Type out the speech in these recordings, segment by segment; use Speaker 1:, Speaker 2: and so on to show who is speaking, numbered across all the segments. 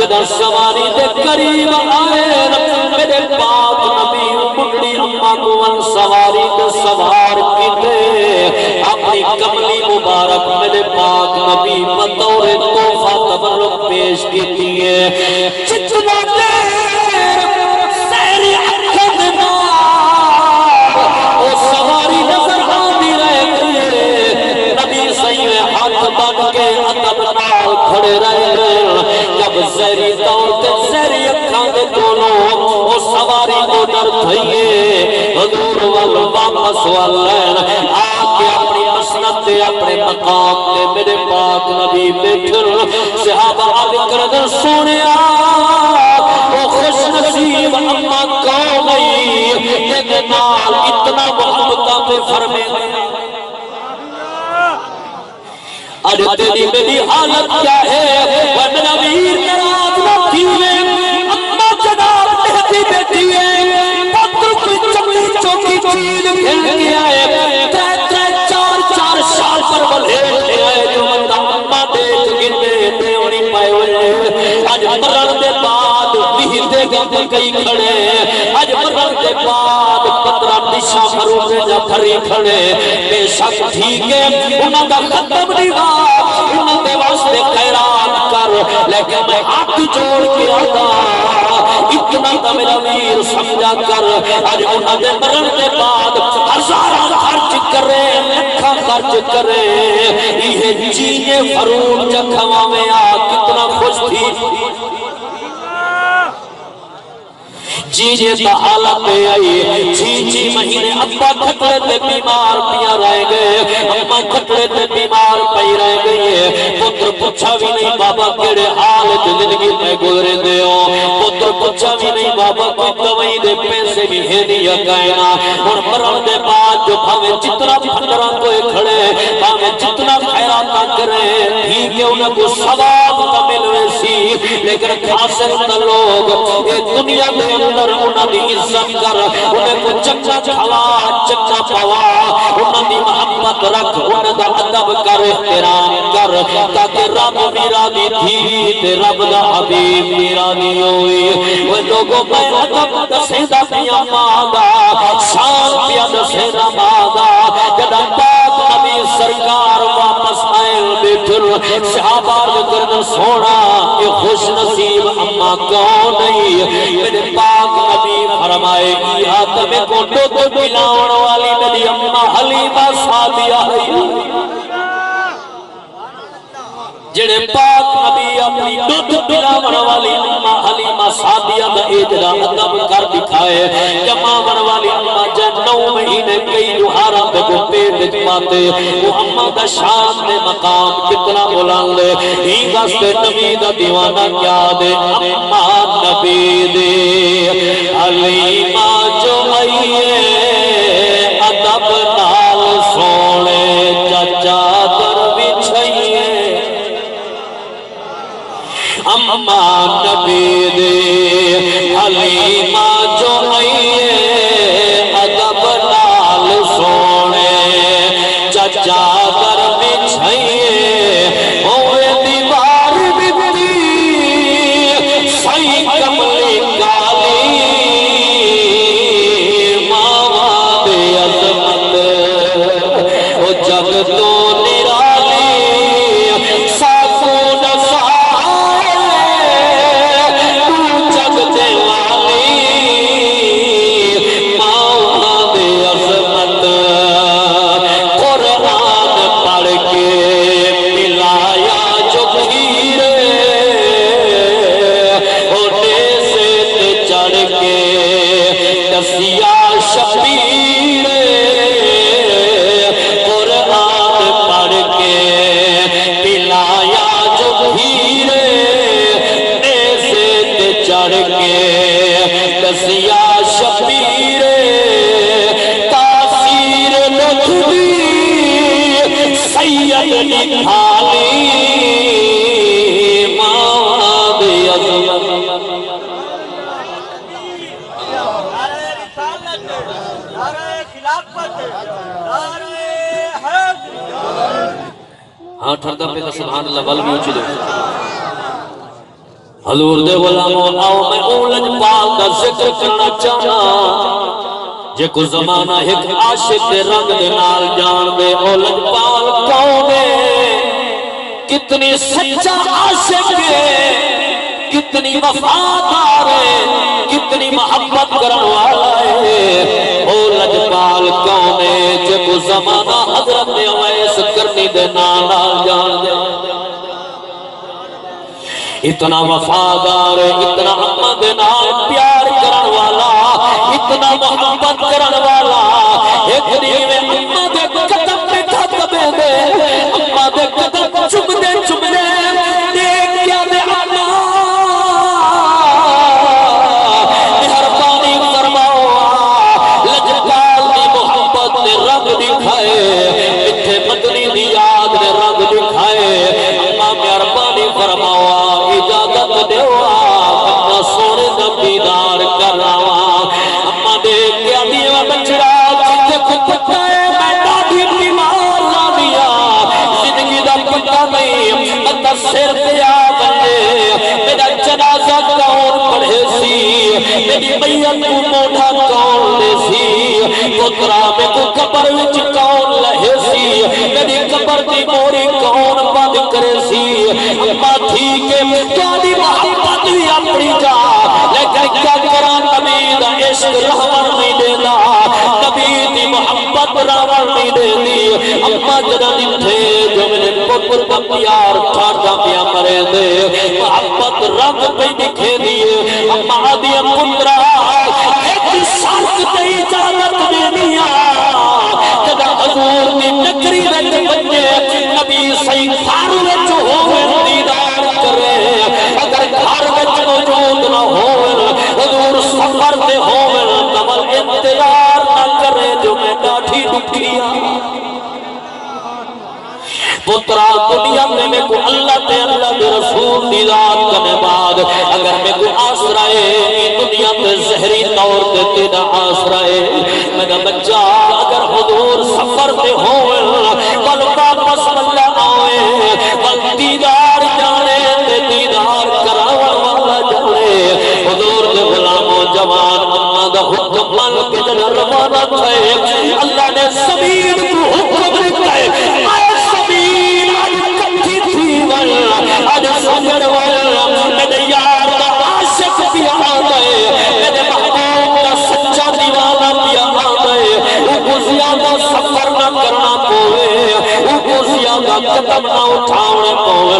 Speaker 1: Jeddah سواری دے قریب آئے میرے پاک نبی بڑی اماں کو ان سواری دے سوار کیتے اپنی کملی مبارک میرے پاک نبی بطور تحفہ تبرک پیش کیتی ہے جتنا دیر سیری اکھن نار او سواری نظر آدھی رہ گئے نبی صحیح ہاتھ بن کے ادب نال کھڑے رہ گئے جب زہری دور تے زہری اکھاں دے دونوں او سواری کو ڈر تھئیے حضور وال واپس والین آکے اپنی مسند تے اپنے مقام تے میرے پاک نبی بیٹھر صحابہ عرض کردن سونیا او خوش نصیب اما کون نہیں یہ نال اتنا محبتہ پہ فرمے اج تیری میری حالت کیا ہے ورنہ ویر ناراض نہ کیوے اما جناب مہدی بیٹھی ہے پتر کوئی چمڑی چوکی چیل کھیل کے آئے چار سال پر بلھیٹ لے آئے جو بندہ اما دیکھ گنے دیونی پائے ہوئے آج مرن دے بعد ویدے گندے کئی کھڑے آج مرن دے بعد پترہ نشا فروغے جا بھری کھڑے بے شک ٹھیک ہے انہاں دا ختم دیوا انہاں دے واسطے خیرات کر لیکن میں ہاتھ جوڑ کے آتا اتنا تا میرا ویر سمجھا کر آج انہاں دے مرن دے بعد ہزارہ خرچ کرے لکھا خرچ کرے یہ جینے فروغ جکھوا میں آ کتنا خوش تھی جی تا حالت پہ آئی چھی مہینے ابا کھٹڑے تے بیمار پیا رہ گئے اما کھٹڑے تے بیمار پئی رہ گئی پتر پوچھا بھی نہیں بابا کیڑے حال زندگی میں گزرے دے ہو پتر پوچھا بھی نہیں بابا کوئی دوائی دے پیسے بھی ہے نہیں کائنا اور مرن دے بعد جو بھاوے جتنا پھنڈرا کوئی کھڑے بھاوے جتنا خیراتہ کرے ٹھیک ہے انہیں کو ثواب کا ملوے سی لیکن خاصر نہ لوگ یہ دنیا میں اندر انہاں دی عزت کر انہیں کو چکا کھوا چکا پوا انہاں دی محبت رکھ انہاں دا ادب کر احترام کر تاکہ رب میرا دی تھی تے رب دا حبیب میرا دی ہوئی وہ لوگوں میں ادب دسیدہ پیا مادا شان پیا دسیدہ مادا جدہ پاک نبی سرکار واپس آئے بیٹھر صحابہ کردن سونا کہ خوش نصیب اما کون نہیں میرے پاک نبی فرمائے گی آتم کو دودھ پلاؤن والی میری اما حلیمہ سعدیہ ہے جڑے پاک نبی اپنی دودھ پلاون والی اما حلیمہ سعدیہ دا اجرا ادب کر دکھائے جماون والی اما جن 9 مہینے کئی جوہارا پہ کو پیٹ پاتے وہ اما دا شان دے مقام کتنا بلند ہی واسطے نبی دا دیوانہ کیا دے اما نبی دے حلیمہ جو آئیے ادب نال سونے چچا در بچھائیے اما نبی دے حلیمہ جو آئیے ادب نال سونے چچا در بچھائیے ہوئے دیوار بتی سائی کملی کالی ماما دے عظمت او جگ تو ہاں ٹھردہ پہ سبحان اللہ بل بھی اچھی دو حضور دے غلاموں آؤ میں اولج پال دا ذکر کرنا چاہنا جے کو زمانہ ایک عاشق دے رنگ دے نال جان دے اولج پال کون ہے کتنی سچا عاشق ہے کتنی وفادار ہے کتنی محبت کرن والا ہے اولج پال کون ہے جے کو زمانہ حضرت اویس کرنی دے نال جان دے اتنا وفادار اتنا احمد نال پیار کرن والا اتنا محبت کرن والا ایک دن میں احمد قدم میں دھکے دے احمد قدم چومدے چومدے دیکھ کیا دے اللہ مہربانی فرماؤ لجپال دی محبت نے رنگ دکھائے میٹھے مدنی دی یاد نے رنگ دکھائے اللہ مہربانی فرماؤ اجازت دیوا اپنا سونے دا دیدار کراوا اما دیکھ کے دیوا بچڑا دیکھو پتہ ہے میں دادی بیمار نہ دیا زندگی دا پتہ نہیں متا سر پیا بنے میرا جنازہ کون پڑھے سی میری میت کو موڑا کون لے سی پترا میں کو قبر وچ کون لہے سی میری قبر دی موری کون بند کرے سی اما ٹھیک ہے تاری محبت بھی اپنی جا لیکن کیا کرا نبی دا عشق رحمت نہیں دینا نبی دی محبت رحمت نہیں دینی اما جنا دٹھے جو میرے پتر کا پیار ٹھاٹا پیا مرے دے محبت رنگ پہ دکھے دیے اما دیا پترا ایک شرط تے اجازت دینیا جدا حضور دی نکری رج بچے نبی صحیح خارو وچ ہوئے دیدار کرے اگر گھر وچ موجود نہ ہوئے حضور سفر دے ہوئے تمل انتظار نہ کرے جو میں ڈاٹھی دکھیا پترا دنیا میں کو اللہ تے اللہ دے رسول دی ذات کرنے بعد اگر میں کو آسرائے دنیا تے زہری طور تے تیرا آسرائے میرا بچہ اگر حضور سفر تے ہوئے بل واپس اللہ آئے بل دیدار جانے تے دیدار کراون والا جانے حضور دے غلاموں جوان اما دا حکم مان کے جن روانہ تھے اللہ نے زمین کو حکم دیتا ہے آج سنگر والا میرے یار کا عاشق بھی آگئے میرے محبوب کا سچا دیوانہ بھی آگئے وہ کو زیادہ سفر نہ کرنا پوے وہ کو زیادہ قدم نہ اٹھاؤنے پوے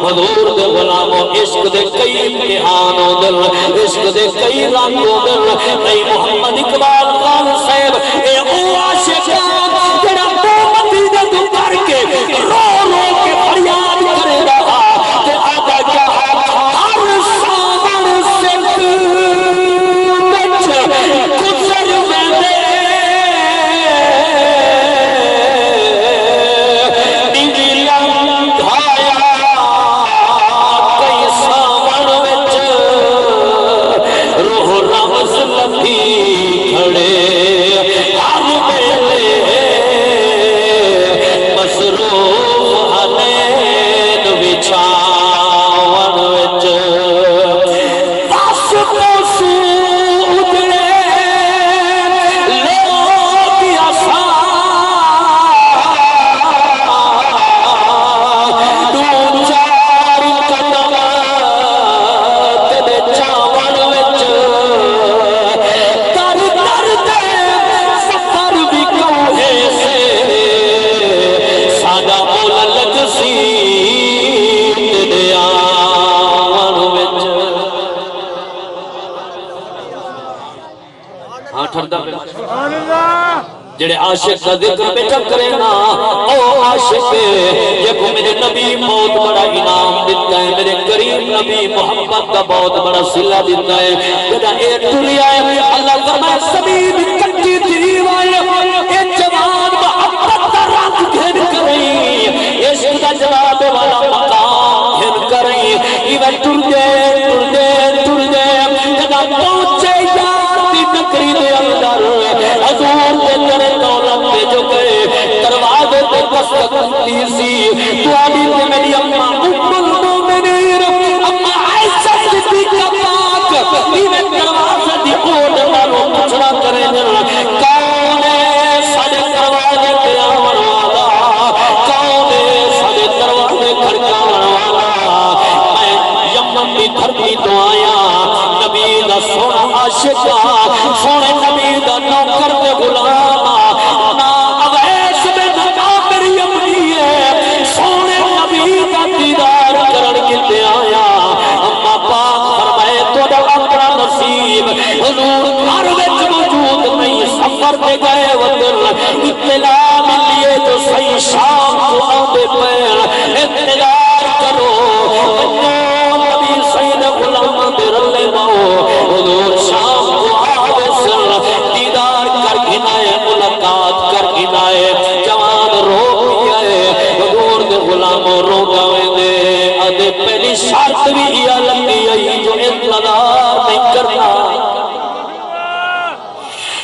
Speaker 1: حضور دے غلاموں عشق دے کئی امتحان ہو دل عشق دے کئی رنگ ہو دل نئی محمد اقبال خان صاحب اے او عاشق جڑا دو مدینہ تو کر کے رو رو کے فریاد کرے رہا جڑے عاشق کا ذکر پہ چکرے نا او عاشق یہ کو میرے نبی بہت بڑا انعام دیتا ہے میرے کریم نبی محبت کا بہت بڑا صلہ دیتا ہے جڑا اے دنیا ہے اللہ فرمائے زمین کٹی دیوائے اے جوان محبت کا رنگ گھن کریں عشق کا جواب والا مقام گھن کریں ایوہ ٹر دے جڑا پہنچے یار دی نکری دے اندر حضور دے ترے دولت دے جو گئے دروازے دے دستک تیسی تو آلی دے میری اممہ ام المومنین اممہ عائشہ وطن کون ہے سارے دروازے پہ آون والا کون ہے سارے دروازے کھڑکاون والا میں یمن دی دھرتی تو آیا نبی دا سونا عاشق سونے نبی دا نوکر تے غلام نا اویس بن عامر یمنی ہے سونے نبی دا دیدار کرن کتے آیا اما پاک فرمائے تو اپنا نصیب حضور گھر وچ موجود نہیں سفر پہ گئے وطن اطلاع ملیے تو صحیح شام کو آدھے پیر انتظار کرو نبی سید غلام دے رلے باؤ حضور شام کو آدھے سر دیدار کر گھنائے ملاقات کر گھنائے جوان رو گئے حضور دے غلام رو گئے دے آدھے پہلی شرط بھی یہ لگی ہے جو انتظار نہیں کرنا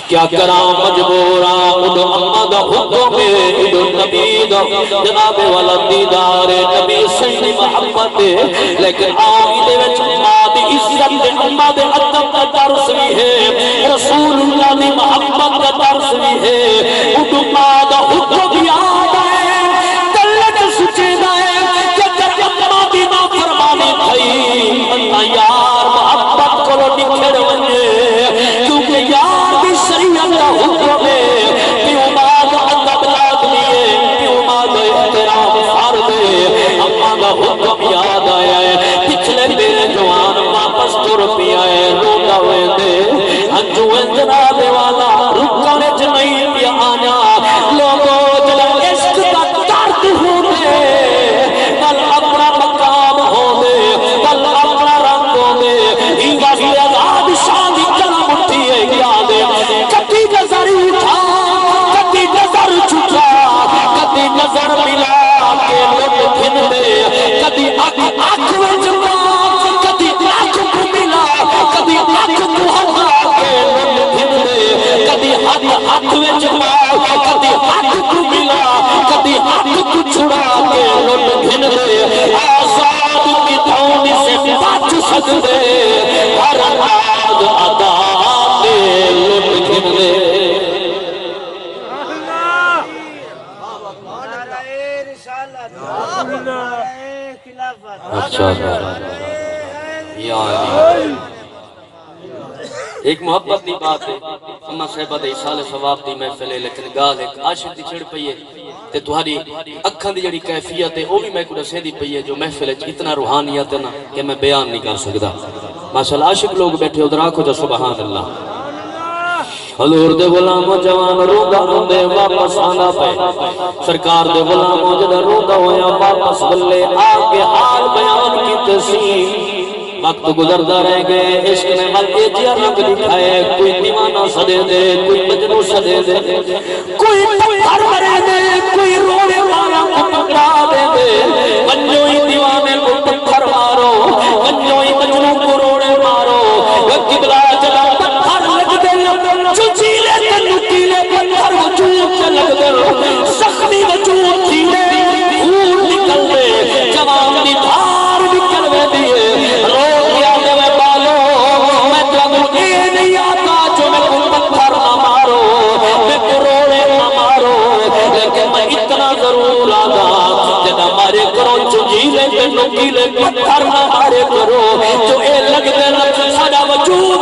Speaker 1: کیا کرام مجبورا ادو اما دا حکم ادو نبی دا جناب والا دیدار نبی سنی محبت لیکن آئی دے وچ ماں دی عزت دے اما دے ادب دا درس بھی ہے رسول اللہ دی محبت دا درس بھی ہے ادو ماں دا حکم یاد ہے دلت سچے دائے کہ جب اما دی نا فرمانی تھئی اللہ یار محبت کو نکھڑ ونجے کیونکہ یار شریعت کا حکم ہے پیو ماں کا ادب لازمی ہے پیو ماں کا احترام فرض ہے اما کا حکم یاد آیا ہے پچھلے میرے جوان واپس تر پیا ہے روکا ہوئے دے ہنجو جناب والا رکانے چ نہیں پیا آنا لوگوں جلا عشق کا درد ہو دے کل اپنا مقام ہو دے کل اپنا رنگ ہو دے ہنگا بھی آزاد شان کلم اٹھی ہے یاد ہے کتی نظر اٹھا کتی نظر چھٹا کتی نظر ملا کے لوگ گھن دے کتی آنکھ میں جمع کتی آنکھ کو ملا کتی آنکھ کو ہٹا کے لوگ گھن دے کتی ہاتھ میں جمع کتی آنکھ کو ملا کتی آنکھ کو چھڑا کے لوگ گھن دے آزاد کی دھونی سے بچ سکتے ہر آد ادا کے لوگ گھن دے اچھا ایک محبت دی بات ہے اما صاحبہ دے سال ثواب دی محفل ہے لیکن گال ایک عاشق دی چھڑ پئی ہے تے تہاڈی اکھاں دی جڑی کیفیت ہے او بھی میں کو دسے دی پئی ہے جو محفل وچ اتنا روحانیت ہے نا کہ میں بیان نہیں کر سکدا ماشاءاللہ عاشق لوگ بیٹھے ادھر آکھو جو سبحان اللہ حضور دے غلامو جوان روندا ہوندے واپس آنا پے سرکار دے غلامو جدا روندا ہویا واپس بلے آ کے حال بیان کیتے سی وقت گزردا رہ گئے عشق نے ملکے جیا رنگ دکھائے کوئی دیوانہ سدے دے کوئی مجنوں سدے دے کوئی پتھر مرے دے کوئی رونے والا کو پکڑا دے دے بنجو ہی دیوانے کو پتھر مارو بنجو ہی مجنوں کو رونے مارو قبلہ جلا پتھر لگ دے چچیلے تے نکیلے پتھر وجود سے لگ دے زخمی وجود تھیلے خون نکل دے جوان دی دھار نکل دیئے رو کیا دے بالو میں تو یہ نہیں آتا جو میں کو پتھر نہ مارو میں کو روڑے نہ مارو لیکن میں اتنا ضرور آگا جنا مارے کرو چجیلے تے نکیلے پتھر نہ مارے کرو جو اے لگ دے ساڑا وجود